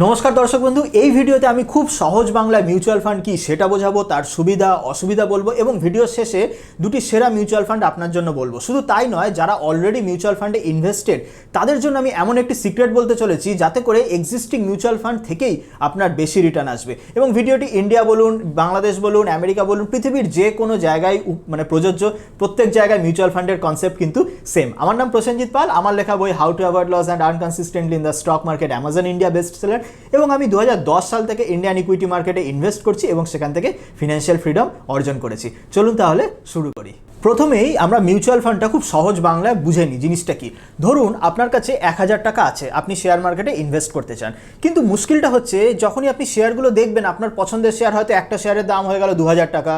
নমস্কার দর্শক বন্ধু, এই ভিডিওতে আমি খুব সহজ বাংলায় মিউচুয়াল ফান্ড কি সেটা বোঝাবো, তার সুবিধা অসুবিধা বলবো এবং ভিডিওর শেষে দুটি সেরা মিউচুয়াল ফান্ড আপনার জন্য বলবো। শুধু তাই নয়, যারা অলরেডি মিউচুয়াল ফান্ডে ইনভেস্টেড তাদের জন্য আমি এমন একটি সিক্রেট বলতে চলেছি যাতে করে এক্সিস্টিং মিউচুয়াল ফান্ড থেকেই আপনার বেশি রিটার্ন আসবে। এবং ভিডিওটি ইন্ডিয়া বলুন, বাংলাদেশ বলুন, আমেরিকা বলুন, পৃথিবীর যে কোনো জায়গায় প্রযোজ্য। প্রত্যেক জায়গায় মিউচুয়াল ফান্ডের কনসেপ্ট কিন্তু সেম। আমার নাম প্রসেনজিৎ পাল, আমার লেখা বই how to avoid loss and earn consistently in the stock market Amazon India best seller, এবং আমি 2010 সাল থেকে ইন্ডিয়ান ইকুইটি মার্কেটে ইনভেস্ট করছি এবং সেখান থেকে ফিনান্সিয়াল ফ্রিডম অর্জন করেছি। চলুন তাহলে শুরু করি। প্রথমেই আমরা মিউচুয়াল ফান্ডটা খুব সহজ বাংলায় বুঝে নিই জিনিসটা কি। ধরুন আপনার কাছে 1000 টাকা আছে, আপনি শেয়ার মার্কেটে ইনভেস্ট করতে চান, কিন্তু মুশকিলটা হচ্ছে যখনই আপনি শেয়ারগুলো দেখবেন আপনার পছন্দের শেয়ার হয়তো একটা শেয়ারের দাম হয়ে গেল 2000 টাকা,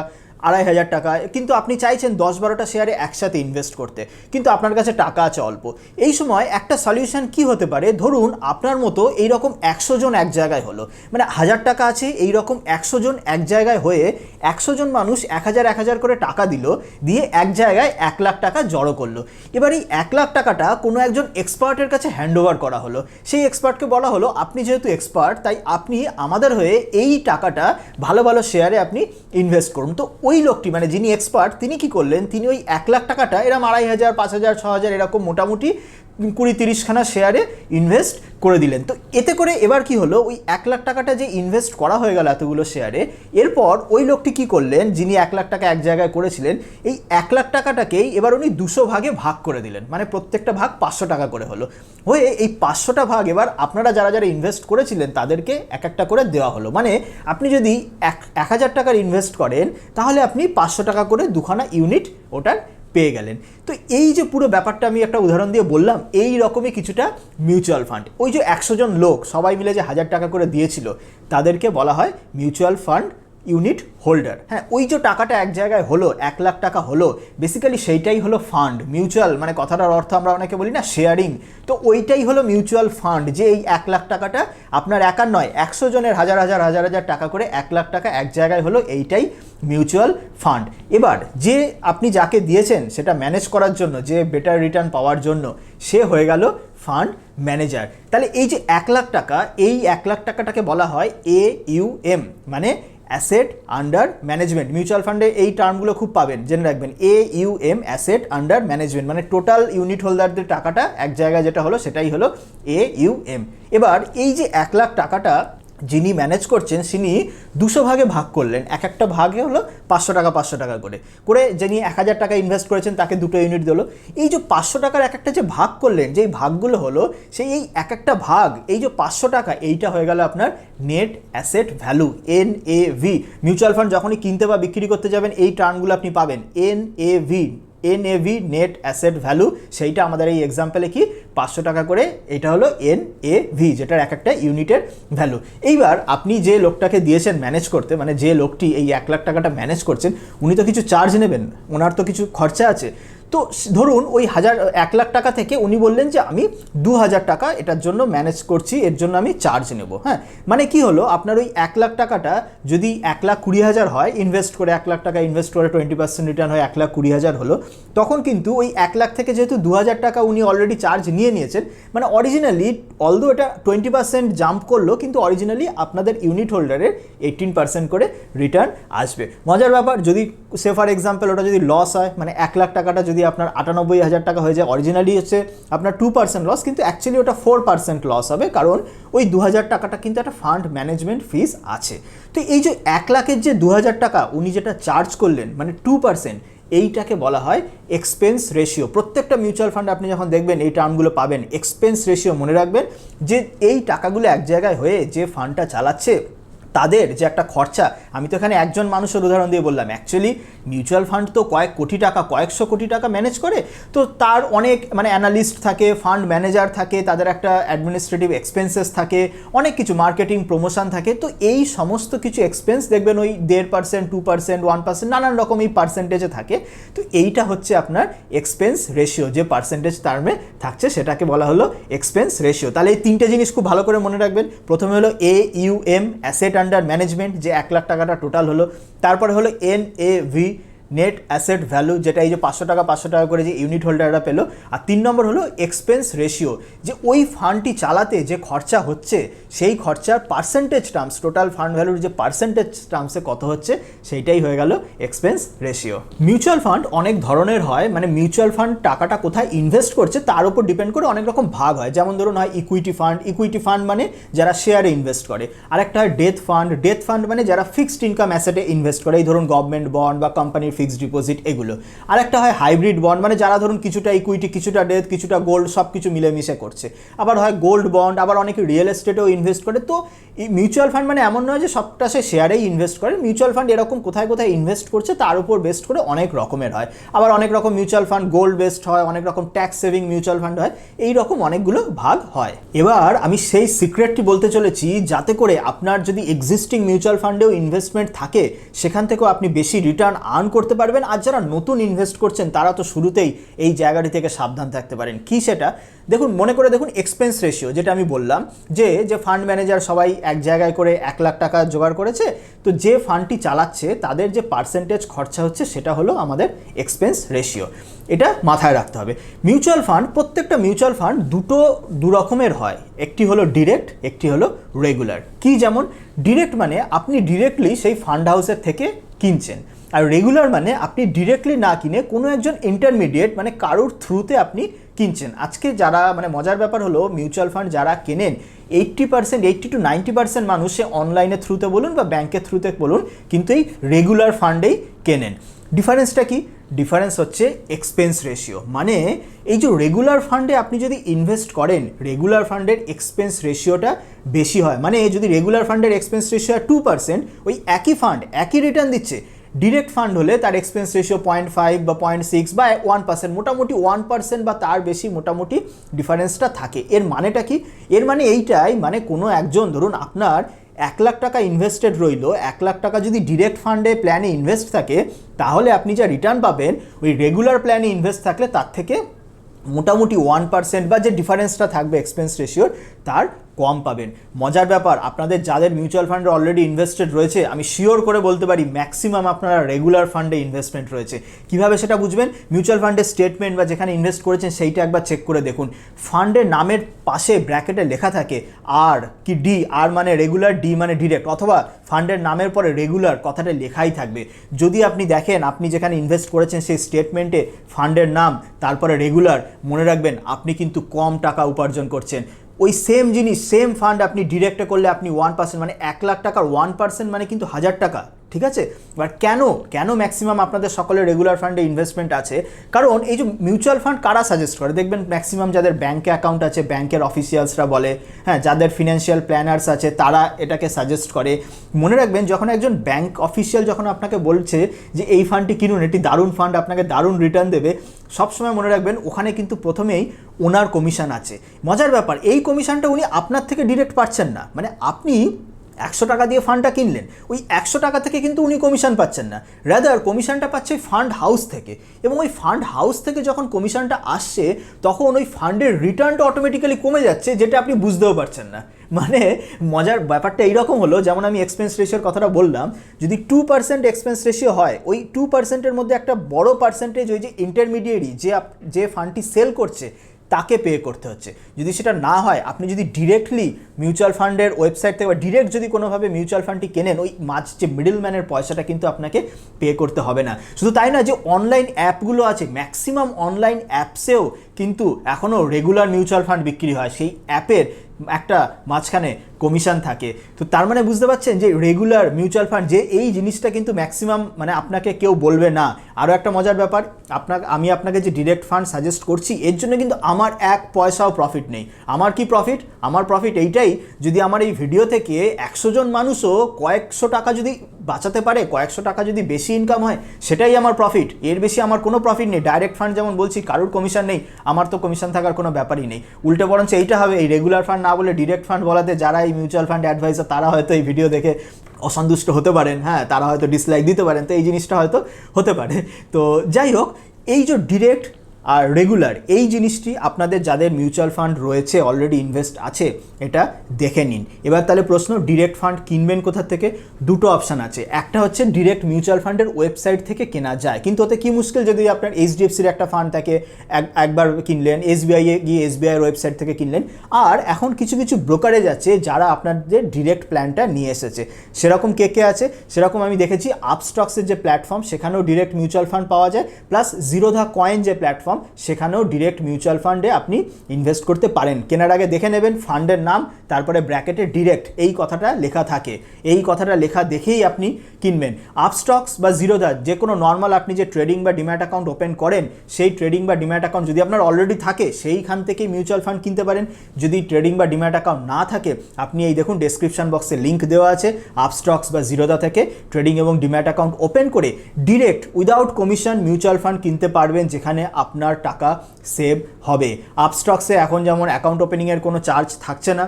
2500 টাকা, কিন্তু আপনি চাইছেন 10-12টা শেয়ারে একসাথে ইনভেস্ট করতে, কিন্তু আপনার কাছে টাকা আছে অল্প। এই সময় একটা সলিউশন কি হতে পারে? ধরুন আপনার মতো এইরকম 100 জন এক জায়গায় হলো, মানে 1000 টাকা আছে, এইরকম 100 জন এক জায়গায় হয়ে 100 জন মানুষ 1000 করে টাকা দিয়ে এক জায়গায় 1 লাখ টাকা জড়ো করলো। এবার এই 1 লাখ টাকাটা কোনো একজন এক্সপার্টের কাছে হ্যান্ডওভার করা হলো। সেই এক্সপার্টকে বলা হলো, আপনি যেহেতু এক্সপার্ট তাই আপনি আমাদের হয়ে এই টাকাটা ভালো ভালো শেয়ারে আপনি ইনভেস্ট করুন। তো ওই লোকটি, মানে যিনি এক্সপার্ট, তিনি কি করলেন, তিনি ওই 1 লাখ টাকাটা এরকম 2500, 5000, 6000 এরকম মোটামুটি 20-30 খানা শেয়ারে ইনভেস্ট করে দিলেন। তো এতে করে এবার কি হলো, ওই 1 লাখ টাকাটা যে ইনভেস্ট করা হয়ে গেল এতগুলো শেয়ারে, এরপর ওই লোকটি কি করলেন, যিনি 1 লাখ টাকা এক জায়গায় করেছিলেন, এই 1 লাখ টাকাটাকেই এবার উনি 200 ভাগে ভাগ করে দিলেন, মানে প্রত্যেকটা ভাগ 500 টাকা করে হলো। হয়ে এই 500টা ভাগ এবার আপনারা যারা যারা ইনভেস্ট করেছিলেন তাদেরকে এক একটা করে দেওয়া হলো। মানে আপনি যদি 1000 টাকার ইনভেস্ট করেন তাহলে আপনি 500 টাকা করে দুখানা ইউনিট ওটার পেয়ে গেলেন। তো এই যে পুরো ব্যাপারটা আমি একটা উদাহরণ দিয়ে বললাম, এই রকমই কিছুটা মিউচুয়াল ফান্ড। ওই যে 100 জন লোক সবাই মিলে যে 1000 টাকা করে দিয়েছিল তাদেরকে বলা হয় মিউচুয়াল ফান্ড ইউনিট হোল্ডার। হ্যাঁ, ওই যে টাকাটা এক জায়গায় হলো, 1 লাখ টাকা হলো, বেসিক্যালি সেইটাই হলো ফান্ড। মিউচুয়াল মানে কথাটার অর্থ আমরা অনেকে বলি না শেয়ারিং, তো ওইটাই হলো মিউচুয়াল ফান্ড। যে এই 1 লাখ টাকাটা আপনার একার নয়, 100 জনের হাজার হাজার টাকা করে 1 লাখ টাকা এক জায়গায় হলো, এইটাই মিউচুয়াল ফান্ড। এবার যে আপনি যাকে দিয়েছেন সেটা ম্যানেজ করার জন্য, যে বেটার রিটার্ন পাওয়ার জন্য, সে হয়ে গেল ফান্ড ম্যানেজার। তাহলে এই যে 1 লাখ টাকা, এই 1 লাখ টাকাটাকে বলা হয় AUM, মানে অ্যাসেট আন্ডার ম্যানেজমেন্ট। মিউচুয়াল ফান্ডে এই টার্মগুলো খুব পাবেন, জেনে রাখবেন। AUM, অ্যাসেট আন্ডার ম্যানেজমেন্ট, মানে টোটাল ইউনিট হোল্ডারদের টাকাটা এক জায়গায় যেটা হলো সেটাই হলো AUM। এবার এই যে 1 লাখ টাকাটা যিনি ম্যানেজ করছেন তিনি 200 ভাগে ভাগ করলেন, এক একটা ভাগে হলো 500 টাকা 500 টাকা করে যিনি 1000 টাকা ইনভেস্ট করেছেন তাকে 2টো ইউনিট দিল। এই যে 500 টাকার এক একটা যে ভাগ করলেন, যেই ভাগগুলো হলো, সেই এই এক একটা ভাগ, এই যে 500 টাকা, এইটা হয়ে গেল আপনার net asset value, NAV। Mutual fund যখনই কিনতে বা বিক্রি করতে যাবেন এই টার্মগুলো আপনি পাবেন, NAV নেট অ্যাসেট ভ্যালু। সেইটা আমাদের এই এক্সাম্পলে কি 500 টাকা করে, এটা হলো NAV, যেটার এক একটা ইউনিটের ভ্যালু। এইবার আপনি যে লোকটাকে দিয়েছেন ম্যানেজ করতে, মানে যে লোকটি এই 1 লাখ টাকাটা ম্যানেজ করছেন, উনি তো কিছু চার্জ নেবেন, ওনার তো কিছু খরচা আছে। তো ধরুন ওই 1 লাখ টাকা থেকে উনি বললেন যে আমি 2000 টাকা এটার জন্য ম্যানেজ করছি, এর জন্য আমি চার্জ নেব। হ্যাঁ, মানে কি হলো, আপনার ওই 1 লাখ টাকাটা যদি 1,20,000 হয়, ইনভেস্ট করে 1 লাখ টাকা ইনভেস্ট করে 20% রিটার্ন হয় 1,20,000 হলো, তখন কিন্তু ওই 1 লাখ থেকে যেহেতু 2000 টাকা উনি অলরেডি চার্জ নিয়েছেন, মানে অরিজিনালি অলদো এটা 20% জাম্প করলো, কিন্তু অরিজিনালি আপনাদের ইউনিট হোল্ডারের 18% করে রিটার্ন আসবে। মজার ব্যাপার, যদি সে ফর এক্সাম্পল ওটা যদি লস হয়, মানে 1 লাখ টাকাটা যদি আপনার 98,000 টাকা হয়ে যায়, অরিজিনালি হচ্ছে আপনার 2% লস, কিন্তু অ্যাকচুয়ালি ওটা 4% লস হবে, কারণ ওই 2000 টাকাটা কিন্তু একটা ফান্ড ম্যানেজমেন্ট ফিস আছে। তো এই যে 1 লাখের যে 2000 টাকা উনি যেটা চার্জ করলেন, মানে 2%, এইটাকে বলা হয় এক্সপেন্স রেশিও। প্রত্যেকটা মিউচুয়াল ফান্ড আপনি যখন দেখবেন এই টার্মগুলো পাবেন, এক্সপেন্স রেশিও। মনে রাখবেন যে এই টাকাগুলো এক জায়গায় হয়ে যে ফান্ডটা চালাচ্ছে তাদের যে একটা খরচা, আমি তো এখানে একজন মানুষের উদাহরণ দিয়ে বললাম, অ্যাকচুয়ালি মিউচুয়াল ফান্ড তো কয়েক কোটি টাকা, কয়েকশো কোটি টাকা ম্যানেজ করে, তো তার অনেক মানে অ্যানালিস্ট থাকে, ফান্ড ম্যানেজার থাকে, তাদের একটা অ্যাডমিনিস্ট্রেটিভ এক্সপেন্সেস থাকে, অনেক কিছু মার্কেটিং প্রমোশন থাকে। তো এই সমস্ত কিছু এক্সপেন্স দেখবেন ওই 1.5%, 2%, 1%, নানান রকম এই পার্সেন্টেজে থাকে। তো এইটা হচ্ছে আপনার এক্সপেন্স রেশিও, যে পার্সেন্টেজ টার্মে থাকছে সেটাকে বলা হলো এক্সপেন্স রেশিও। তাহলে এই তিনটে জিনিস খুব ভালো করে মনে রাখবেন। প্রথমে হলো AUM, অ্যাসেট আন্ডার ম্যানেজমেন্ট, যে 1 লাখ টাকাটা টোটাল হলো। তারপরে হলো NAV, নেট অ্যাসেট ভ্যালু, যেটা এই যে 500 টাকা করে যে ইউনিট হোল্ডাররা পেলো। আর 3 নম্বর হলো এক্সপেন্স রেশিও, যে ওই ফান্ডটি চালাতে যে খরচা হচ্ছে সেই খরচার পার্সেন্টেজ টার্মস, টোটাল ফান্ড ভ্যালুর যে পার্সেন্টেজ টার্মসে কত হচ্ছে সেইটাই হয়ে গেল এক্সপেন্স রেশিও। মিউচুয়াল ফান্ড অনেক ধরনের হয়, মানে মিউচুয়াল ফান্ড টাকাটা কোথায় ইনভেস্ট করছে তার উপর ডিপেন্ড করে অনেক রকম ভাগ হয়। যেমন ধরুন হয় ইকুইটি ফান্ড মানে যারা শেয়ারে ইনভেস্ট করে, আরেকটা হয় ডেথ ফান্ড মানে যারা ফিক্সড ইনকাম অ্যাসেটে ইনভেস্ট করে, এই ধরুন গভর্নমেন্ট বন্ড বা কোম্পানির ফিক্সড ডিপোজিট এগুলো। আরেকটা হয় হাইব্রিড বন্ড, মানে যারা ধরুন কিছুটা ইকুইটি, কিছুটা ডেথ, কিছুটা গোল্ড, সব কিছু মিলেমিশে করছে। আবার হয় গোল্ড বন্ড, আবার অনেকে রিয়েল এস্টেটেও ইনভেস্ট করে। তো মিউচুয়াল ফান্ড মানে এমন নয় যে সবটা সে শেয়ারেই ইনভেস্ট করে, মিউচুয়াল ফান্ড এরকম কোথায় কোথায় ইনভেস্ট করছে তার উপর বেস্ট করে অনেক রকমের হয়। আবার অনেক রকম মিউচুয়াল ফান্ড গোল্ড বেসড হয়, অনেক রকম ট্যাক্স সেভিং মিউচুয়াল ফান্ড হয়, এই রকম অনেকগুলো ভাগ হয়। এবার আমি সেই সিক্রেটটি বলতে চলেছি, যাতে করে আপনার যদি এক্সিস্টিং মিউচুয়াল ফান্ডেও ইনভেস্টমেন্ট থাকে সেখান থেকেও আপনি বেশি রিটার্ন আর্ন করতে পারবেন। আর যারা নতুন ইনভেস্ট করছেন তারা তো শুরুতেই এই জায়গাটি থেকে সাবধান থাকতে পারেন। কি সেটা দেখুন, মনে করে দেখুন এক্সপেন্স রেশিও, যেটা আমি বললাম যে ফান্ড ম্যানেজার সবাই এক জায়গায় করে 1 লাখ টাকা জোগাড় করেছে, তো যে ফান্ডটি চালাচ্ছে তাদের যে পার্সেন্টেজ খরচা হচ্ছে সেটা হলো আমাদের এক্সপেন্স রেশিও। এটা মাথায় রাখতে হবে। মিউচুয়াল ফান্ড, প্রত্যেকটা মিউচুয়াল ফান্ড দু রকমের হয়, একটি হলো ডিরেক্ট, একটি হলো রেগুলার। কি যেমন ডিরেক্ট মানে আপনি ডিরেক্টলি সেই ফান্ড হাউসের থেকে কিনছেন, আর রেগুলার মানে আপনি ডিরেক্টলি না কিনে কোনো একজন ইন্টারমিডিয়েট মানে কারোর থ্রুতে আপনি কিনছেন। আজকে যারা মানে মজার ব্যাপার হলো মিউচুয়াল ফান্ড যারা কেনেন 80 to 90% মানুষ সে অনলাইনের থ্রুতে বলুন বা ব্যাংকের থ্রুতে বলুন কিন্তু এই রেগুলার ফান্ডেই কেনেন। ডিফারেন্সটা কি? ডিফারেন্স হচ্ছে এক্সপেন্স রেশিও। মানে এই যে রেগুলার ফান্ডে আপনি যদি ইনভেস্ট করেন, রেগুলার ফান্ডের এক্সপেন্স রেশিওটা বেশি হয়। মানে যদি রেগুলার ফান্ডের এক্সপেন্স রেশিও 2%, ওই একই ফান্ড একই রিটার্ন দিচ্ছে। ডিরেক্ট ফান্ড হলে তার এক্সপেন্স রেশিও 0.5 বা 0.6 বা 1%, মোটামুটি 1% বা তার বেশি মোটামুটি ডিফারেন্সটা থাকে। এর মানেটা কি? এর মানে এইটাই, মানে কোনো একজন ধরুন আপনার 1 লাখ টাকা ইনভেস্টেড রইল, 1 লাখ টাকা যদি ডিরেক্ট ফান্ডে প্ল্যানে ইনভেস্ট থাকে তাহলে আপনি যা রিটার্ন পাবেন ওই রেগুলার প্ল্যানে ইনভেস্ট থাকলে তার থেকে মোটামুটি 1% বা যে ডিফারেন্সটা থাকবে এক্সপেন্স রেশিওর তার কম পাবেন। মজার ব্যাপার, আপনাদের যাদের মিউচুয়াল ফান্ডে অলরেডি ইনভেস্টেড রয়েছে আমি শিওর করে বলতে পারি ম্যাক্সিমাম আপনারা রেগুলার ফান্ডে ইনভেস্টমেন্ট রয়েছে। কিভাবে সেটা বুঝবেন? মিউচুয়াল ফান্ডের স্টেটমেন্ট বা যেখানে ইনভেস্ট করেছেন সেইটা একবার চেক করে দেখুন। ফান্ডের নামের পাশে ব্র্যাকেটে লেখা থাকে আর কি ডি, আর মানে রেগুলার, ডি মানে ডিরেক্ট, অথবা ফান্ডের নামের পরে রেগুলার কথাটা লেখাই থাকবে। যদি আপনি দেখেন আপনি যেখানে ইনভেস্ট করেছেন সেই স্টেটমেন্টে ফান্ডের নাম তারপরে রেগুলার, মনে রাখবেন আপনি কিন্তু কম টাকা উপার্জন করছেন। ওই সেম জিনিস সেম ফান্ড আপনি ডিরেক্টে করলে আপনি 1% মানে 1 লাখ টাকার 1% মানে কিন্তু 1000 টাকা। ঠিক আছে, এবার কেন ম্যাক্সিমাম আপনাদের সকলের রেগুলার ফান্ডে ইনভেস্টমেন্ট আছে? কারণ এই যে মিউচুয়াল ফান্ড কারা সাজেস্ট করে দেখবেন, ম্যাক্সিমাম যাদের ব্যাঙ্কে অ্যাকাউন্ট আছে ব্যাঙ্কের অফিসিয়ালসরা বলে, হ্যাঁ, যাদের ফিনান্সিয়াল প্ল্যানার্স আছে তারা এটাকে সাজেস্ট করে। মনে রাখবেন যখন একজন ব্যাঙ্ক অফিসিয়াল যখন আপনাকে বলছে যে এই ফান্ডটি কিনুন, এটি দারুণ ফান্ড, আপনাকে দারুণ রিটার্ন দেবে, সবসময় মনে রাখবেন ওখানে কিন্তু প্রথমেই ওনার কমিশন আছে। মজার ব্যাপার, এই কমিশনটা উনি আপনার থেকে ডিরেক্ট পাচ্ছেন না। মানে আপনি 100 টাকা দিয়ে ফান্ডটা কিনলেন, ওই 100 টাকা থেকে কিন্তু উনি কমিশন পাচ্ছেন না, রাদার কমিশনটা পাচ্ছে ফান্ড হাউস থেকে। এবং ওই ফান্ড হাউস থেকে যখন কমিশনটা আসছে তখন ওই ফান্ডের রিটার্নটা অটোমেটিক্যালি কমে যাচ্ছে, যেটা আপনি বুঝতেও পারছেন না। মানে মজার ব্যাপারটা এইরকম হলো, যেমন আমি এক্সপেন্স রেশিওর কথাটা বললাম, যদি 2% এক্সপেন্স রেশিও হয়, ওই 2%-এর মধ্যে একটা বড় পার্সেন্টেজ ওই যে ইন্টারমিডিয়েরি যে ফান্ডটি সেল করছে তাকে পে করতে হচ্ছে। যদি সেটা না হয়, আপনি যদি ডিরেক্টলি মিউচুয়াল ফান্ডের ওয়েবসাইট থেকে বা ডিরেক্ট যদি কোনোভাবে মিউচুয়াল ফান্ডটি কেনেন, ওই যে মিডল ম্যানের পয়সাটা কিন্তু আপনাকে পে করতে হবে না। শুধু তাই না, যে অনলাইন অ্যাপগুলো আছে, ম্যাক্সিমাম অনলাইন অ্যাপসেও কিন্তু এখনও রেগুলার মিউচুয়াল ফান্ড বিক্রি হয়, সেই অ্যাপের একটা মাঝখানে কমিশন থাকে। তো তার মানে বুঝতে পারছেন যে রেগুলার মিউচুয়াল ফান্ড যে এই জিনিসটা কিন্তু ম্যাক্সিমাম মানে আপনাকে কেউ বলবে না। আরও একটা মজার ব্যাপার, আমি আপনাকে যে ডিরেক্ট ফান্ড সাজেস্ট করছি এর জন্য কিন্তু আমার 1 পয়সাও প্রফিট নেই। আমার কি প্রফিট? আমার প্রফিট এইটাই, যদি আমার এই ভিডিও থেকে 100 জন মানুষও কয়েকশো টাকা যদি বাঁচাতে পারে, কয়েকশো টাকা যদি বেশি ইনকাম হয়, সেটাই আমার প্রফিট। এর বেশি আমার কোনো প্রফিট নেই। ডাইরেক্ট ফান্ড যেমন বলছি কারোর কমিশন নেই, আমার তো কমিশন থাকার কোনো ব্যাপারই নেই। উল্টে বরঞ্চ এইটা হবে, এই রেগুলার ফান্ড না বলে ডিরেক্ট ফান্ড বলাতে যারা এই মিউচুয়াল ফান্ড অ্যাডভাইসার তারা হয়তো এই ভিডিও দেখে অসন্তুষ্ট হতে পারেন, হ্যাঁ, তারা হয়তো ডিসলাইক দিতে পারেন, তো এই জিনিসটা হয়তো হতে পারে। তো যাই হোক, এই যে ডিরেক্ট আর রেগুলার, এই জিনিসটি আপনাদের যাদের মিউচুয়াল ফান্ড রয়েছে, অলরেডি ইনভেস্ট আছে, এটা দেখে নিন। এবার তাহলে প্রশ্ন, ডিরেক্ট ফান্ড কিনবেন কোথা থেকে? দুটো অপশান আছে। একটা হচ্ছে ডিরেক্ট মিউচুয়াল ফান্ডের ওয়েবসাইট থেকে কেনা যায়, কিন্তু ওতে কি মুশকিল, যদি আপনার এইচডিএফসির একটা ফান্ড থাকে একবার কিনলেন, এসবিআইয়ে গিয়ে এসবিআইয়ের ওয়েবসাইট থেকে কিনলেন। আর এখন কিছু কিছু ব্রোকারেজ আছে যারা আপনাদের ডিরেক্ট প্ল্যানটা নিয়ে এসেছে। সেরকম কে কে আছে? সেরকম আমি দেখেছি আপস্টক্সের যে প্ল্যাটফর্ম, সেখানেও ডিরেক্ট মিউচুয়াল ফান্ড পাওয়া যায়, প্লাস জিরোধা কয়েন যে প্ল্যাটফর্ম, সেখানেও ডিরেক্ট মিউচুয়াল ফান্ডে আপনি ইনভেস্ট করতে পারেন। কেনার আগে দেখে নেবেন ফান্ডের নাম, তারপরে ব্র্যাকেটে ডিরেক্ট এই কথাটা লেখা থাকে, এই কথাটা লেখা দেখেই আপনি কিনবেন। আপস্টক্স বা জিরোধা, যে কোনো নর্মাল আপনি যে ট্রেডিং বা ডিম্যাট অ্যাকাউন্ট ওপেন করেন, সেই ট্রেডিং বা ডিম্যাট অ্যাকাউন্ট যদি আপনার অলরেডি থাকে, সেইখান থেকেই মিউচুয়াল ফান্ড কিনতে পারেন। যদি ট্রেডিং বা ডিম্যাট অ্যাকাউন্ট না থাকে, আপনি এই দেখুন ডেসক্রিপশন বক্সে লিঙ্ক দেওয়া আছে, আপস্টক্স বা জিরোধা থেকে ট্রেডিং এবং ডিম্যাট অ্যাকাউন্ট ওপেন করে direct without commission mutual fund কিনতে পারবেন, যেখানে আপনার টাকা সেভ হবে। আপস্টক্সে এখন যেমন অ্যাকাউন্ট ওপেনিংয়ের কোনো চার্জ থাকছে না,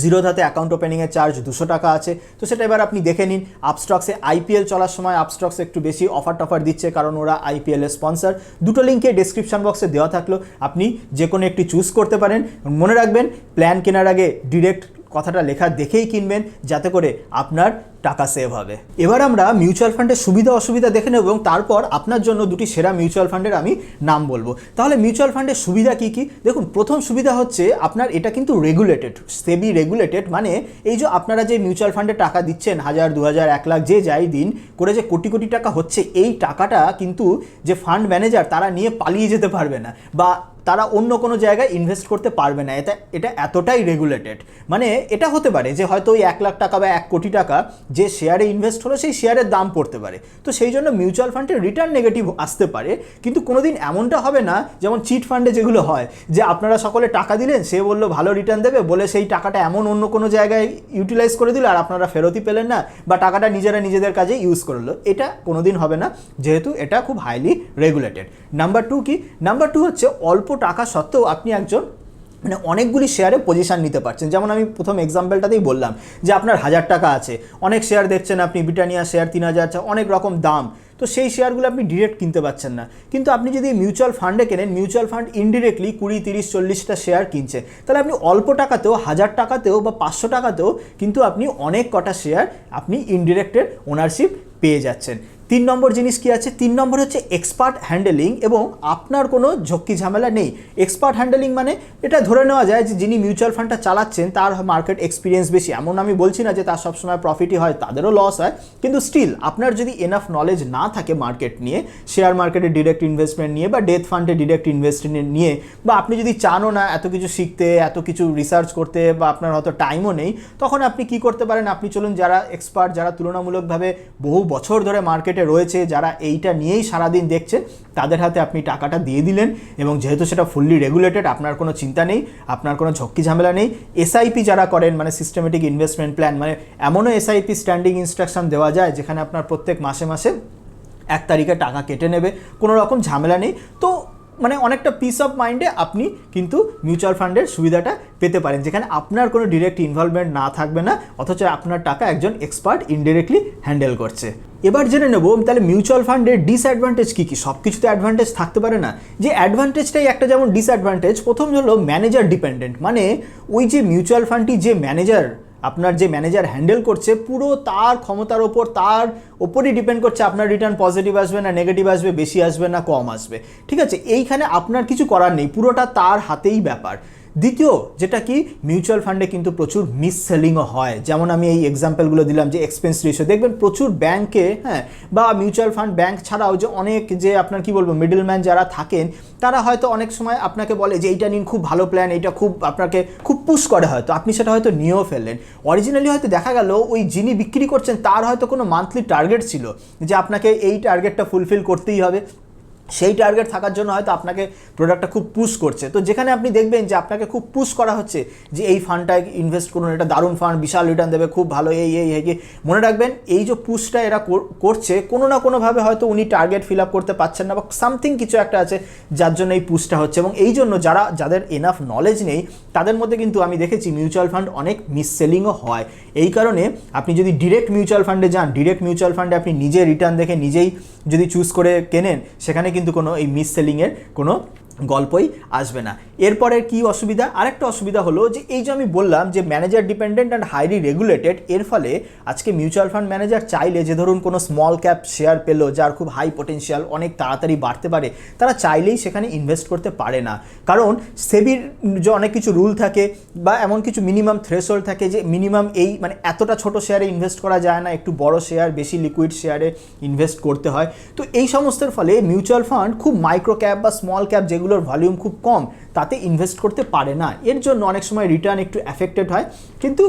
জিরোধাতে অ্যাকাউন্ট ওপেনিংয়ের চার্জ 200 টাকা আছে। তো সেটা এবার আপনি দেখে নিন। আপস্টক্সে আইপিএল চলার সময় আপস্টক্সে একটু বেশি অফার টফার দিচ্ছে, কারণ ওরা আইপিএলের স্পন্সর। দুটো লিঙ্কে ডেসক্রিপশন বক্সে দেওয়া থাকলো, আপনি যে কোনো একটি চুজ করতে পারেন। মনে রাখবেন, প্ল্যান কেনার আগে ডিরেক্ট কথাটা লেখা দেখেই কিনবেন, যাতে করে আপনার টাকা সেভ হবে। এবার আমরা মিউচুয়াল ফান্ডের সুবিধা অসুবিধা দেখে নেব, এবং তারপর আপনার জন্য দুটি সেরা মিউচুয়াল ফান্ডের আমি নাম বলবো। তাহলে মিউচুয়াল ফান্ডের সুবিধা কি কি? দেখুন, প্রথম সুবিধা হচ্ছে আপনার এটা কিন্তু রেগুলেটেড, সেবি রেগুলেটেড, মানে এই যে আপনারা যে মিউচুয়াল ফান্ডে টাকা দিচ্ছেন, 1000, 2000, 1 লাখ যে যাই দিন করে যে কোটি কোটি টাকা হচ্ছে, এই টাকাটা কিন্তু যে ফান্ড ম্যানেজার তারা নিয়ে পালিয়ে যেতে পারবে না, বা তারা অন্য কোনো জায়গায় ইনভেস্ট করতে পারবে না। এটা এতটাই রেগুলেটেড। মানে এটা হতে পারে যে হয়তো ওই 1 লাখ টাকা বা 1 কোটি টাকা যে শেয়ারে ইনভেস্ট হলো, সেই শেয়ারের দাম পড়তে পারে। তো সেই জন্য মিউচুয়াল ফান্ডের রিটার্ন নেগেটিভ আসতে পারে, কিন্তু কোনোদিন এমনটা হবে না যেমন চিট ফান্ডে যেগুলো হয়, যে আপনারা সকলে টাকা দিলেন, সে বললো ভালো রিটার্ন দেবে বলে সেই টাকাটা এমন অন্য কোনো জায়গায় ইউটিলাইজ করে দিল, আর আপনারা ফেরতই পেলেন না, বা টাকাটা নিজেরা নিজেদের কাজে ইউজ করলো। এটা কোনোদিন হবে না, যেহেতু এটা খুব হাইলি রেগুলেটেড। নাম্বার 2 কি? নাম্বার 2 হচ্ছে অল্প টাকা সত্ত্বেও আপনি একজন মানে অনেকগুলি শেয়ারে পজিশন নিতে পারছেন। যেমন আমি প্রথম এক্সাম্পলটাতেই বললাম যে আপনার 1000 টাকা আছে, অনেক শেয়ার দেখছেন আপনি, ব্রিটানিয়া শেয়ার 3000, অনেক রকম দাম, তো সেই শেয়ারগুলো আপনি ডিরেক্ট কিনতে পারছেন না। কিন্তু আপনি যদি মিউচুয়াল ফান্ডে কেনেন, মিউচুয়াল ফান্ড ইনডিরেক্টলি 20, 30, 40টা শেয়ার কিনছে, তাহলে আপনি অল্প টাকাতেও, 1000 টাকাতেও বা 500 টাকাতেও কিন্তু আপনি অনেক কটা শেয়ার আপনি ইনডিরেক্টের ওনারশিপ পেয়ে যাচ্ছেন। 3 নম্বর জিনিস কি আছে? 3 নম্বর হচ্ছে এক্সপার্ট হ্যান্ডেলিং, এবং আপনার কোনো ঝক্কি ঝামেলা নেই। এক্সপার্ট হ্যান্ডেলিং মানে এটা ধরে নেওয়া যায় যে যিনি মিউচুয়াল ফান্ডটা চালাচ্ছেন তার মার্কেট এক্সপিরিয়েন্স বেশি। এমন আমি বলছি না যে তার সবসময় প্রফিটই হয়, তাদেরও লস হয়, কিন্তু স্টিল আপনার যদি এনাফ নলেজ না থাকে মার্কেট নিয়ে, শেয়ার মার্কেটে ডিরেক্ট ইনভেস্টমেন্ট নিয়ে, বা ডেথ ফান্ডে ডিরেক্ট ইনভেস্টমেন্ট নিয়ে, বা আপনি যদি চানও না এত কিছু শিখতে, এত কিছু রিসার্চ করতে, বা আপনার হয়তো টাইমও নেই, তখন আপনি কি করতে পারেন? আপনি চলুন, যারা এক্সপার্ট, যারা তুলনামূলকভাবে বহু বছর ধরে মার্কেটে রয়েছে, যারা এইটা নিয়েই সারাদিন দেখছেন, তাদের হাতে আপনি টাকাটা দিয়ে দিলেন, এবং যেহেতু সেটা ফুললি রেগুলেটেড, আপনার কোনো চিন্তা নেই, আপনার কোনো ঝক্কি ঝামেলা নেই। এসআইপি যারা করেন, মানে সিস্টেমেটিক ইনভেস্টমেন্ট প্ল্যান, মানে এমনও এসআইপি স্ট্যান্ডিং ইনস্ট্রাকশন দেওয়া যায় যেখানে আপনার প্রত্যেক মাসে মাসে 1 তারিখে টাকা কেটে নেবে, কোনো রকম ঝামেলা নেই। তো মানে অনেকটা পিস অফ মাইন্ডে আপনি কিন্তু মিউচুয়াল ফান্ডের সুবিধাটা পেতে পারেন, যেখানে আপনার কোনো ডিরেক্ট ইনভলভমেন্ট না থাকবে না, অথচ আপনার টাকা একজন এক্সপার্ট ইনডিরেক্টলি হ্যান্ডেল করছে। এবার জেনে নেব তাহলে মিউচুয়াল ফান্ডের ডিসঅ্যাডভান্টেজ কী কী। সব কিছুতে অ্যাডভান্টেজ থাকতে পারে না, যে অ্যাডভান্টেজটাই একটা যেমন ডিসঅ্যাডভান্টেজ। প্রথম হলো ম্যানেজার ডিপেন্ডেন্ট, মানে ওই যে মিউচুয়াল ফান্ডটি যে ম্যানেজার, আপনার যে ম্যানেজার হ্যান্ডেল করছে, পুরো তার ক্ষমতার ওপর, তার ওপরই ডিপেন্ড করছে আপনার রিটার্ন পজিটিভ আসবে না নেগেটিভ আসবে, বেশি আসবে না কম আসবে। ঠিক আছে, এইখানে আপনার কিছু করার নেই, পুরোটা তার হাতেই ব্যাপার। দ্বিতীয় যেটা কি, মিউচুয়াল ফান্ডে কিন্তু প্রচুর মিস সেলিংও হয়। যেমন আমি এই এক্সাম্পলগুলো দিলাম যে এক্সপেন্স রেশিও, দেখবেন প্রচুর ব্যাংকে, হ্যাঁ, বা মিউচুয়াল ফান্ড ব্যাংক ছাড়াও যে অনেক যে আপনার কি বলবো মিডলম্যান যারা থাকেন, তারা হয়তো অনেক সময় আপনাকে বলে যে এইটা নিন, খুব ভালো প্ল্যান, এইটা খুব আপনাকে খুব পুশ করে, হয়তো আপনি সেটা হয়তো নিয়েও ফেললেন। অরিজিনালি হয়তো দেখা গেল ওই যিনি বিক্রি করছেন তার হয়তো কোনো মান্থলি টার্গেট ছিল যে আপনাকে এই টার্গেটটা ফুলফিল করতেই হবে, সেই টার্গেট থাকার জন্য হয়তো আপনাকে প্রোডাক্টটা খুব পুশ করছে। তো যেখানে আপনি দেখবেন যে আপনাকে খুব পুশ করা হচ্ছে যে এই ফান্ডটায় ইনভেস্ট করুন, এটা দারুণ ফান্ড, বিশাল রিটার্ন দেবে, খুব ভালো, এই মনে রাখবেন এই যে পুশটা এরা করছে, কোনো না কোনোভাবে হয়তো উনি টার্গেট ফিল আপ করতে পারছেন না, বা সামথিং কিছু একটা আছে যার জন্য এই পুশটা হচ্ছে। এবং এই জন্য যাদের এনাফ নলেজ নেই, তাদের মধ্যে কিন্তু আমি দেখেছি মিউচুয়াল ফান্ড অনেক মিস সেলিংও হয়। এই কারণে আপনি যদি ডিরেক্ট মিউচুয়াল ফান্ডে যান, ডিরেক্ট মিউচুয়াল ফান্ডে আপনি নিজে রিটার্ন দেখে নিজেই যদি চুজ করে কেনেন, সেখানে কিন্তু কোনো এই মিস সেলিংয়ের কোনো গল্পই আসবে না। এরপরের কি অসুবিধা, আরেকটা অসুবিধা হলো যে এই যে আমি বললাম যে manager dependent and highly regulated, এর ফলে আজকে মিউচুয়াল ফান্ড ম্যানেজার চাইলে যে ধরুন কোনো স্মল ক্যাপ শেয়ার পেলো যার খুব হাই পটেনশিয়াল, অনেক তাড়াতাড়ি বাড়তে পারে, তারা চাইলেই সেখানে ইনভেস্ট করতে পারে না। কারণ সেবির যে অনেক কিছু রুল থাকে বা এমন কিছু মিনিমাম থ্রেশহোল্ড থাকে যে মিনিমাম এই মানে এতটা ছোট শেয়ারে ইনভেস্ট করা যায় না, একটু বড় শেয়ার বেশি লিকুইড শেয়ারে ইনভেস্ট করতে হয়। তো এই সমস্তের ফলে মিউচুয়াল ফান্ড খুব মাইক্রো ক্যাপ বা স্মল ক্যাপ যেগুলোর ভলিউম খুব কম তাতে ইনভেস্ট করতে পারে না। এর জন্য অনেক সময় রিটার্ন একটু অ্যাফেক্টেড হয়। কিন্তু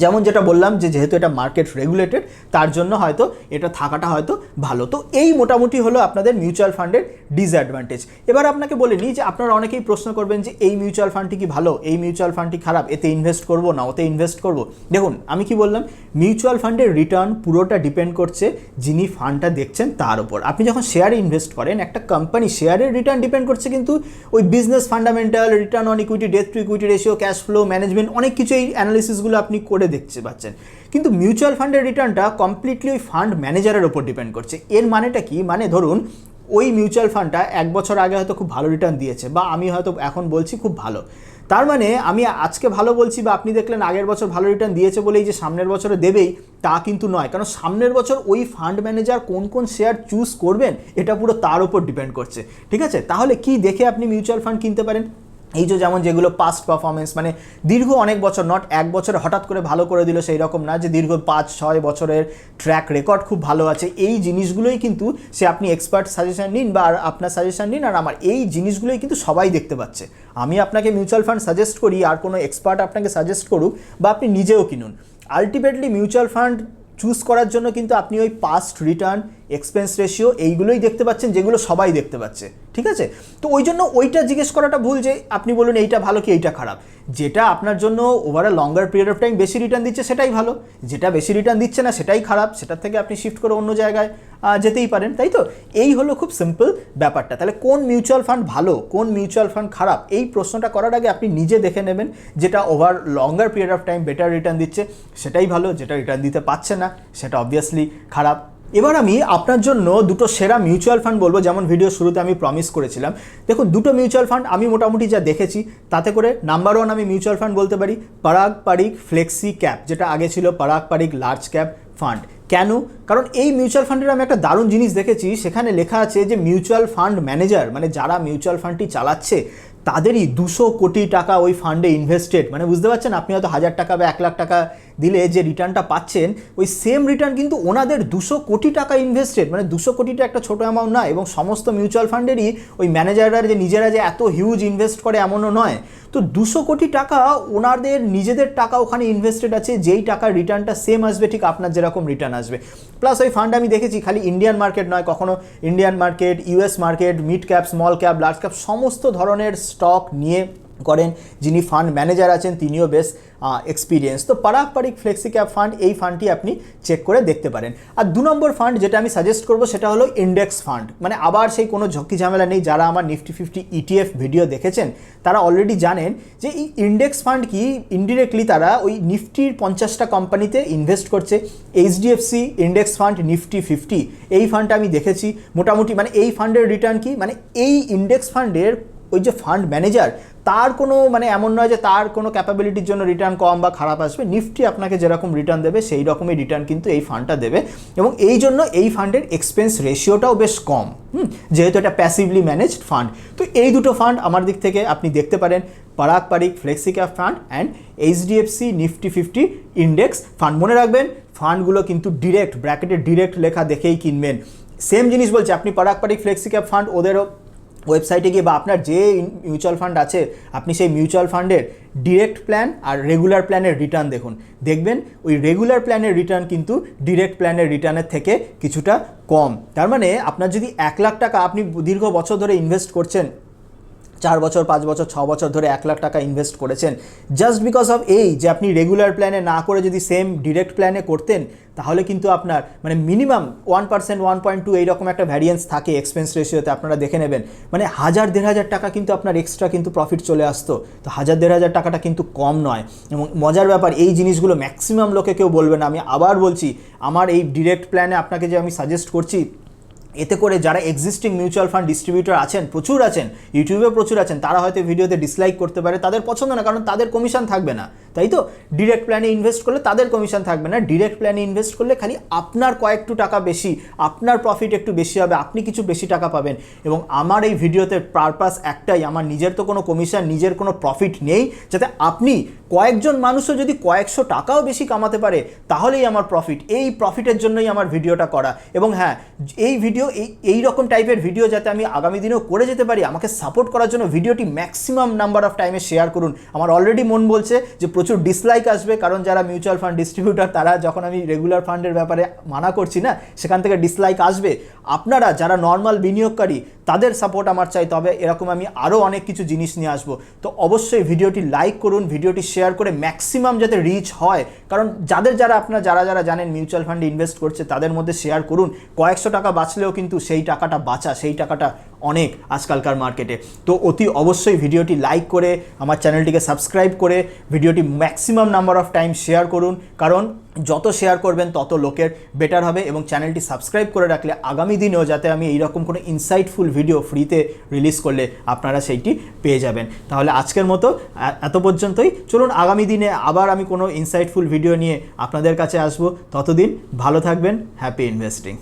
যেমন যেটা বললাম যে যেহেতু এটা মার্কেট রেগুলেটেড তার জন্য হয়তো এটা থাকাটা হয়তো ভালো। তো এই মোটামুটি হলো আপনাদের মিউচুয়াল ফান্ডের ডিসঅ্যাডভান্টেজ। এবার আপনাকে বলে নিই যে আপনারা অনেকেই প্রশ্ন করবেন যে এই মিউচুয়াল ফান্ডটি কি ভালো, এই মিউচুয়াল ফান্ডটি খারাপ, এতে ইনভেস্ট করব না ওতে ইনভেস্ট করব। দেখুন আমি কি বললাম, মিউচুয়াল ফান্ডের রিটার্ন পুরোটা ডিপেন্ড করছে যিনি ফান্ডটা দেখছেন তার উপর। আপনি যখন শেয়ারে ইনভেস্ট করেন একটা কোম্পানি, শেয়ারের রিটার্ন ডিপেন্ড করছে কিন্তু ওই business fundamental, return on equity, debt to equity ratio, cash flow management, অনেক কিছু এই অ্যানালিসিসগুলো আপনি করে দেখতে পাচ্ছেন। কিন্তু মিউচুয়াল ফান্ডের রিটার্নটা কমপ্লিটলি ওই ফান্ড ম্যানেজারের উপর ডিপেন্ড করছে। এর মানেটা কি, মানে ধরুন ওই মিউচুয়াল ফান্ডটা 1 বছর আগে হয়তো খুব ভালো রিটার্ন দিয়েছে বা আমি হয়তো এখন বলছি খুব ভালো, তার মানে আমি আজকে ভালো বলছি বা আপনি দেখলেন আগের বছর ভালো রিটার্ন দিয়েছে বলেই যে সামনের বছরে দেবেই তা কিন্তু নয়। কারণ সামনের বছর ওই ফান্ড ম্যানেজার কোন কোন শেয়ার চুজ করবেন এটা পুরো তার উপর ডিপেন্ড করছে। ঠিক আছে, তাহলে কি দেখে আপনি মিউচুয়াল ফান্ড কিনতে পারেন? এই যে যেমন যেগুলো পাস্ট পারফরমেন্স, মানে দীর্ঘ অনেক বছর, নট 1 বছরে হঠাৎ করে ভালো করে দিল সেই রকম না, যে দীর্ঘ 5-6 বছরের ট্র্যাক রেকর্ড খুব ভালো আছে, এই জিনিসগুলোই কিন্তু সে আপনি এক্সপার্ট সাজেশন নিন বা আপনার সাজেশন নিন আর আমার, এই জিনিসগুলোই কিন্তু সবাই দেখতে পাচ্ছে। আমি আপনাকে মিউচুয়াল ফান্ড সাজেস্ট করি আর কোনো এক্সপার্ট আপনাকে সাজেস্ট করুক বা আপনি নিজেও কিনুন, আলটিমেটলি মিউচুয়াল ফান্ড চুজ করার জন্য কিন্তু আপনি ওই পাস্ট রিটার্ন, এক্সপেন্স রেশিও এইগুলোই দেখতে পাচ্ছেন যেগুলো সবাই দেখতে পাচ্ছে। ঠিক আছে, তো ওই জন্য ওইটা জিজ্ঞেস করাটা ভুল যে আপনি বলুন এইটা ভালো কি এইটা খারাপ। যেটা আপনার জন্য over a longer period of time বেশি রিটার্ন দিচ্ছে সেটাই ভালো, যেটা বেশি রিটার্ন দিচ্ছে না সেটাই খারাপ, সেটার থেকে আপনি শিফট করে অন্য জায়গায় যেতেই পারেন, তাই তো? এই হলো খুব সিম্পল ব্যাপারটা। তাহলে কোন মিউচুয়াল ফান্ড ভালো, কোন মিউচুয়াল ফান্ড খারাপ, এই প্রশ্নটা করার আগে আপনি নিজে দেখে নেবেন যেটা over longer period of time better return দিচ্ছে সেটাই ভালো, যেটা রিটার্ন দিতে পারছে না সেটা অবভিয়াসলি খারাপ। এবার আমি আপনার জন্য দুটো সেরা মিউচুয়াল ফান্ড বলবো, যেমন ভিডিও শুরুতে আমি প্রমিস করেছিলাম। দেখুন দুটো মিউচুয়াল ফান্ড আমি মোটামুটি যা দেখেছি তাতে করে নাম্বার 1 আমি মিউচুয়াল ফান্ড বলতে পারি পারাগ পারিক ফ্লেক্সি ক্যাপ, যেটা আগে ছিল Parag Parikh large cap fund. কেন? কারণ এই মিউচুয়াল ফান্ডের আমি একটা দারুণ জিনিস দেখেছি, সেখানে লেখা আছে যে মিউচুয়াল ফান্ড ম্যানেজার মানে যারা মিউচুয়াল ফান্ডটি চালাচ্ছে তাদেরই 200 কোটি টাকা ওই ফান্ডে ইনভেস্টেড। মানে বুঝতে পারছেন, আপনি হয়তো 1000 টাকা বা 1 লাখ টাকা দিলে যে রিটার্নটা পাচ্ছেন ওই সেম রিটার্ন কিন্তু ওনাদের 200 কোটি টাকা ইনভেস্টেড। মানে 200 কোটিটা একটা ছোটো অ্যামাউন্ট না, এবং সমস্ত মিউচুয়াল ফান্ডেরই ওই ম্যানেজাররা যে নিজেরা যে এত হিউজ ইনভেস্ট করে এমনও নয়। তো 200 কোটি টাকা ওনাদের নিজেদের টাকা ওখানে ইনভেস্টেড আছে, যেই টাকার রিটার্নটা সেম আসবে ঠিক আপনার যেরকম রিটার্ন আসবে। প্লাস ওই ফান্ড আমি দেখেছি খালি ইন্ডিয়ান মার্কেট নয়, কখনো Indian market, US market, mid cap, small cap, large cap সমস্ত ধরনের স্টক নিয়ে করেন। যিনি ফান্ড ম্যানেজার আছেন তিনিও বেশ এক্সপিরিয়েন্স। তো Parag Parikh flexi cap fund, এই ফান্ডটি আপনি চেক করে দেখতে পারেন। আর 2 নম্বর ফান্ড যেটা আমি সাজেস্ট করবো সেটা হলো ইন্ডেক্স ফান্ড। মানে আবার সেই কোনো ঝক্কি ঝামেলা নেই, যারা আমার নিফটি 50 ETF ভিডিও দেখেছেন তারা অলরেডি জানেন যে এই ইন্ডেক্স ফান্ড কি, ইনডিরেক্টলি তারা ওই নিফটির 50টা কোম্পানিতে ইনভেস্ট করছে। এইচডিএফসি ইন্ডেক্স ফান্ড নিফটি 50 এই ফান্ডটা আমি দেখেছি মোটামুটি। মানে এই ফান্ডের রিটার্ন কি, মানে এই ইন্ডেক্স ফান্ডের ওই যে ফান্ড ম্যানেজার তার কোনো মানে এমন নয় যে তার কোনো ক্যাপাবিলিটির জন্য রিটার্ন কম বা খারাপ আসবে। নিফটি আপনাকে যেরকম রিটার্ন দেবে সেই রকমই রিটার্ন কিন্তু এই ফান্ডটা দেবে, এবং এই জন্য এই ফান্ডের এক্সপেন্স রেশিওটাও বেশ কম, যেহেতু এটা প্যাসিভলি ম্যানেজড ফান্ড। তো এই দুটো ফান্ড আমার দিক থেকে আপনি দেখতে পারেন, Parag Parikh flexi cap fund and HDFC Nifty 50 index fund. মনে রাখবেন ফান্ডগুলো কিন্তু ডিরেক্ট, ব্র্যাকেটে ডিরেক্ট লেখা দেখেই কিনবেন। সেম জিনিস বলছে, আপনি Parag Parikh flexi cap fund ওদেরও ওয়েবসাইটে গিয়ে বা আপনার যে মিউচুয়াল ফান্ড আছে আপনি সেই মিউচুয়াল ফান্ডের ডিরেক্ট প্ল্যান আর রেগুলার প্ল্যানের রিটার্ন দেখুন, দেখবেন ওই রেগুলার প্ল্যানের রিটার্ন কিন্তু ডিরেক্ট প্ল্যানের রিটার্নের থেকে কিছুটা কম। তার মানে আপনার যদি 1 লাখ টাকা আপনি দীর্ঘ বছর ধরে ইনভেস্ট করছেন, 4 বছর 5 বছর 6 বছর ধরে 1 লাখ টাকা ইনভেস্ট করেছেন, জাস্ট বিকজ অফ এই যে আপনি রেগুলার প্ল্যানে না করে যদি সেম ডিরেক্ট প্ল্যানে করতেন তাহলে কিন্তু আপনার মানে মিনিমাম 1%, 1.2 এইরকম একটা ভ্যারিয়েন্স থাকে এক্সপেন্স রেশিওতে, আপনারা দেখে নেবেন। মানে 1000-1500 টাকা কিন্তু আপনার এক্সট্রা কিন্তু প্রফিট চলে আসতো। তো 1000-1500 টাকাটা কিন্তু কম নয়। এবং মজার ব্যাপার, এই জিনিসগুলো ম্যাক্সিমাম লোকে কেউ বলবে না। আমি আবার বলছি, আমার এই ডিরেক্ট প্ল্যানে আপনাকে যে আমি সাজেস্ট করছি এতে করে যারা এক্সিস্টিং মিউচুয়াল ফান্ড ডিস্ট্রিবিউটর আছেন, প্রচুর আছেন, ইউটিউবে প্রচুর আছেন, তারা হয়তো ভিডিওতে ডিসলাইক করতে পারে, তাদের পছন্দ না, কারণ তাদের কমিশন থাকবে না, তাই তো? ডিরেক্ট প্ল্যানে ইনভেস্ট করলে তাদের কমিশন থাকবে না, ডিরেক্ট প্ল্যানে ইনভেস্ট করলে খালি আপনার কয়েকটু টাকা বেশি, আপনার প্রফিট একটু বেশি হবে, আপনি কিছু বেশি টাকা পাবেন। এবং আমার এই ভিডিওতে পারপাস একটাই, আমার নিজের তো কোনো কমিশন, নিজের কোনো প্রফিট নেই, যাতে আপনি কয়েকজন মানুষও যদি কয়েকশো টাকাও বেশি কামাতে পারে তাহলেই আমার প্রফিট। এই প্রফিটের জন্যই আমার ভিডিওটা করা। এবং হ্যাঁ, এই ভিডিও এই রকম টাইপের ভিডিও যাতে আমি আগামী দিনেও করে যেতে পারি, আমাকে সাপোর্ট করার জন্য ভিডিওটি ম্যাক্সিমাম নাম্বার অফ টাইমে শেয়ার করুন। আমার অলরেডি মন বলছে যে প্রচুর ডিসলাইক আসবে, কারণ যারা মিউচুয়াল ফান্ড ডিস্ট্রিবিউটার তারা যখন আমি রেগুলার ফান্ডের ব্যাপারে মানা করছি না, সেখান থেকে ডিসলাইক আসবে। আপনারা যারা নর্মাল বিনিয়োগকারী তাদের সাপোর্ট আমার চাই, তবে এরকম আমি আরও অনেক কিছু জিনিস নিয়ে আসবো। তো অবশ্যই ভিডিওটি লাইক করুন, ভিডিওটি শেয়ার করে ম্যাক্সিমাম যাতে রিচ হয়, কারণ যারা জানেন মিউচুয়াল ফান্ডে ইনভেস্ট করছে তাদের মধ্যে শেয়ার করুন। কয়েকশো টাকা বাঁচলেও কিন্তু সেই টাকাটা বাঁচা, সেই টাকাটা অনেক আজকালকার মার্কেটে। তো অতি অবশ্যই ভিডিওটি লাইক করে আমার চ্যানেলটিকে সাবস্ক্রাইব করে ভিডিওটি maximum number of time share করুন, কারণ যত শেয়ার করবেন তত লোকের বেটার হবে। এবং চ্যানেলটি সাবস্ক্রাইব করে রাখলে আগামী দিনেও যাতে আমি এইরকম কোনো ইনসাইটফুল ভিডিও ফ্রিতে রিলিজ করলে আপনারা সেইটি পেয়ে যাবেন। তাহলে আজকের মতো এত পর্যন্তই। চলুন আগামী দিনে আবার আমি কোনো ইনসাইটফুল ভিডিও নিয়ে আপনাদের কাছে আসবো। ততদিন ভালো থাকবেন, হ্যাপি ইনভেস্টিং।